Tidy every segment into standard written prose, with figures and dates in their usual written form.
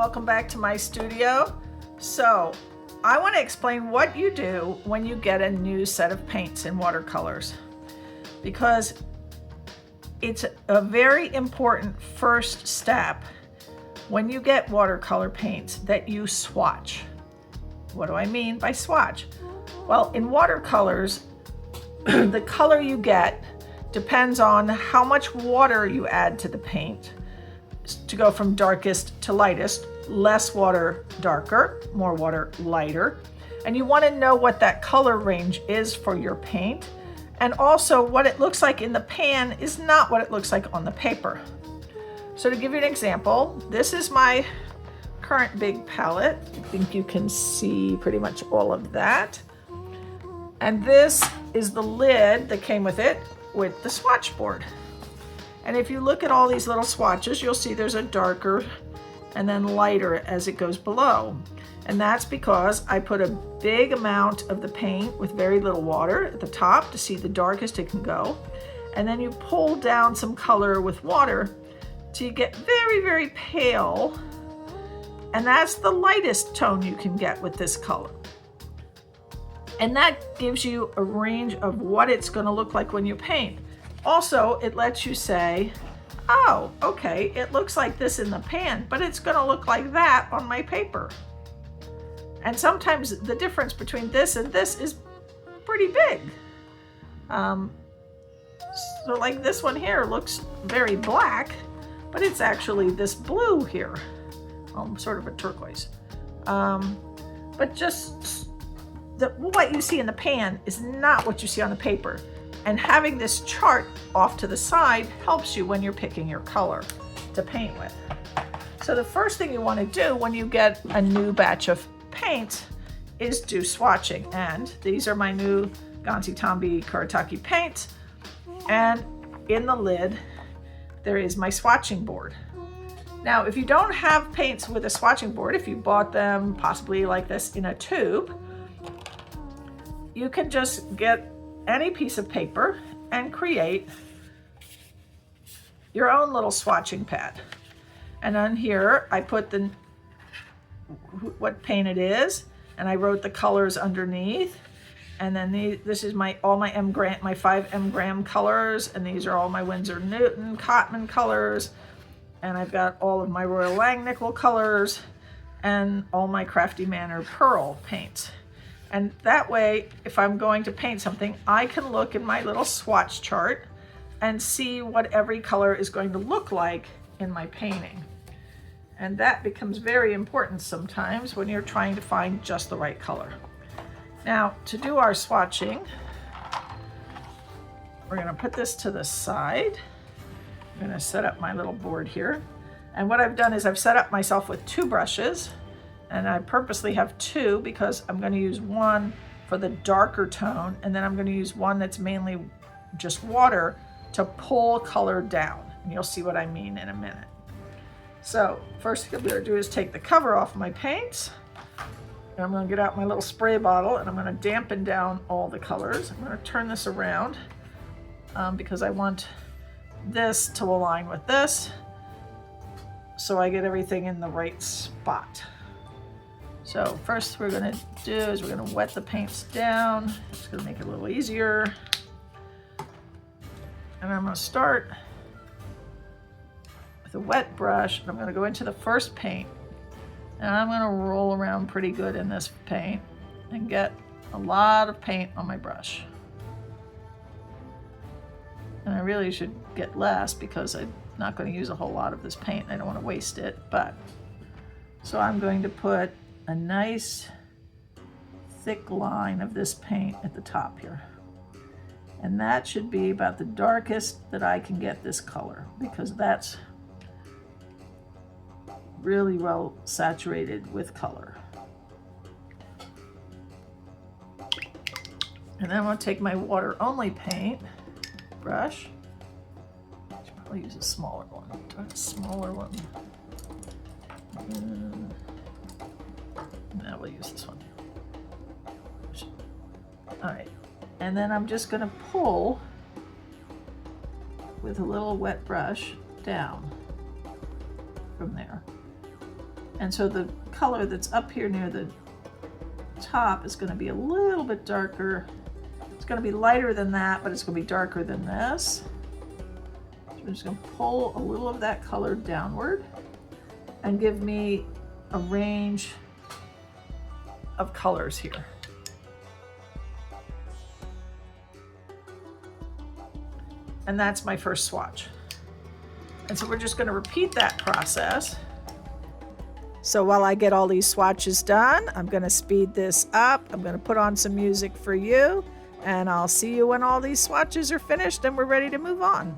welcome back to my studio. So I want to explain what you do when you get a new set of paints in watercolors, because it's a very important first step when you get watercolor paints that you swatch. What do I mean by swatch? Well, in watercolors, the color you get depends on how much water you add to the paint to go from darkest to lightest. Less water, darker; more water, lighter. And you want to know what that color range is for your paint. And also what it looks like in the pan is not what it looks like on the paper. So to give you an example, this is my current big palette. I think you can see pretty much all of that. And this is the lid that came with it with the swatch board. And if you look at all these little swatches, you'll see there's a darker and then lighter as it goes below. And that's because I put a big amount of the paint with very little water at the top to see the darkest it can go. And then you pull down some color with water till you get very, very pale. And that's the lightest tone you can get with this color. And that gives you a range of what it's going to look like when you paint. Also, it lets you say, oh, okay, it looks like this in the pan, but it's going to look like that on my paper. And sometimes the difference between this and this is pretty big. So like this one here looks very black, but it's actually this blue here, sort of a turquoise. But just what you see in the pan is not what you see on the paper. And having this chart off to the side helps you when you're picking your color to paint with. So the first thing you want to do when you get a new batch of paints is do swatching. And these are my new Gansai Tambi Kuretake paints. And in the lid, there is my swatching board. Now, if you don't have paints with a swatching board, if you bought them possibly like this in a tube, you can just get any piece of paper and create your own little swatching pad. And on here, I put what paint it is, and I wrote the colors underneath. And then this is all my 5 M gram colors, and these are all my Winsor Newton Cotman colors. And I've got all of my Royal Langnickel colors and all my Crafty Manor Pearl paints. And that way, if I'm going to paint something, I can look in my little swatch chart and see what every color is going to look like in my painting. And that becomes very important sometimes when you're trying to find just the right color. Now, to do our swatching, we're going to put this to the side. I'm going to set up my little board here. And what I've done is I've set up myself with 2 brushes. And I purposely have 2 because I'm going to use one for the darker tone, and then I'm going to use one that's mainly just water to pull color down. And you'll see what I mean in a minute. So first thing I'm going to do is take the cover off my paints. And I'm going to get out my little spray bottle, and I'm going to dampen down all the colors. I'm going to turn this around because I want this to align with this so I get everything in the right spot. So first we're going to do is we're going to wet the paints down. It's going to make it a little easier. And I'm going to start with a wet brush, and I'm going to go into the first paint. And I'm going to roll around pretty good in this paint and get a lot of paint on my brush. And I really should get less because I'm not going to use a whole lot of this paint. I don't want to waste it. So I'm going to put a nice thick line of this paint at the top here. And that should be about the darkest that I can get this color, because that's really well saturated with color. And then I'm going to take my water only paint brush. I should probably use a smaller one. Do I have a smaller one? Now we'll use this one. All right, and then I'm just going to pull with a little wet brush down from there. And so the color that's up here near the top is going to be a little bit darker. It's going to be lighter than that, but it's going to be darker than this. So I'm just going to pull a little of that color downward and give me a range of colors here. And that's my first swatch. And so we're just going to repeat that process. So while I get all these swatches done, I'm going to speed this up. I'm going to put on some music for you, and I'll see you when all these swatches are finished and we're ready to move on.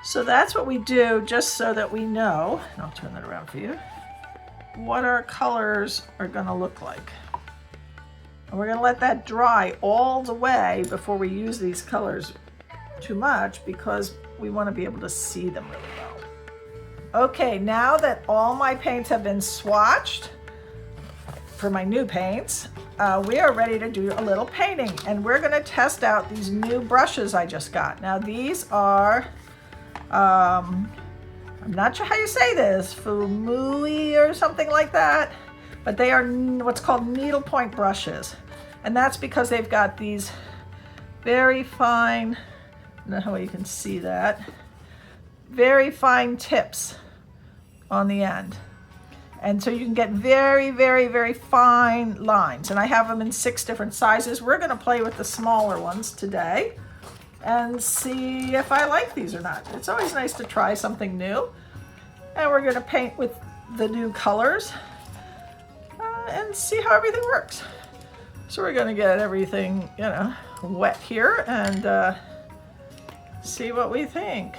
So that's what we do, just so that we know, and I'll turn that around for you, what our colors are going to look like. And we're going to let that dry all the way before we use these colors too much, because we want to be able to see them really well. Okay, now that all my paints have been swatched for my new paints, we are ready to do a little painting, and we're going to test out these new brushes I just got. Now these are, I'm not sure how you say this, Fuumuui or something like that, but they are what's called needlepoint brushes. And that's because they've got these very fine, I don't know how you can see that, very fine tips on the end. And so you can get very, very, very fine lines. And I have them in 6 different sizes. We're going to play with the smaller ones today and see if I like these or not. It's always nice to try something new. And we're going to paint with the new colors and see how everything works. So we're going to get everything, you know, wet here and see what we think.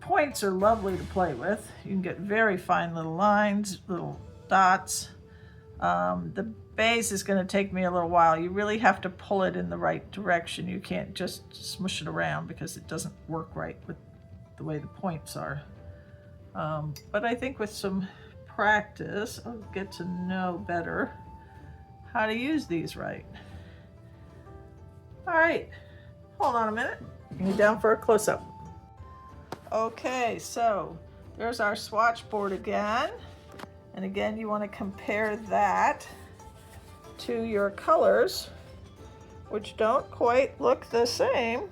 points are lovely to play with. You can get very fine little lines, little dots. The base is going to take me a little while. You really have to pull it in the right direction. You can't just smush it around because it doesn't work right with the way the points are. But I think with some practice, I'll get to know better how to use these right. All right, hold on a minute. Bring you down for a close-up. Okay, so there's our swatch board again. And again, you want to compare that to your colors, which don't quite look the same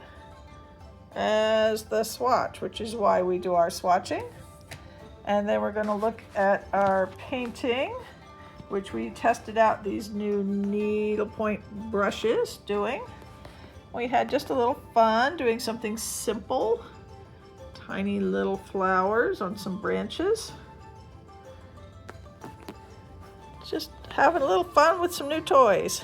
as the swatch, which is why we do our swatching. And then we're going to look at our painting, which we tested out these new needlepoint brushes doing. We had just a little fun doing something simple, tiny little flowers on some branches. Just having a little fun with some new toys.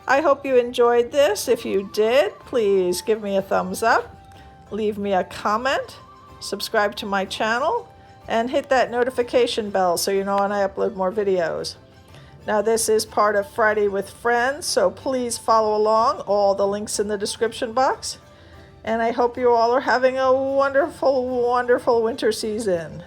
I hope you enjoyed this. If you did, please give me a thumbs up, leave me a comment, subscribe to my channel, and hit that notification bell so you know when I upload more videos. Now this is part of Friday with Friends, so please follow along. All the links in the description box. And I hope you all are having a wonderful, wonderful winter season.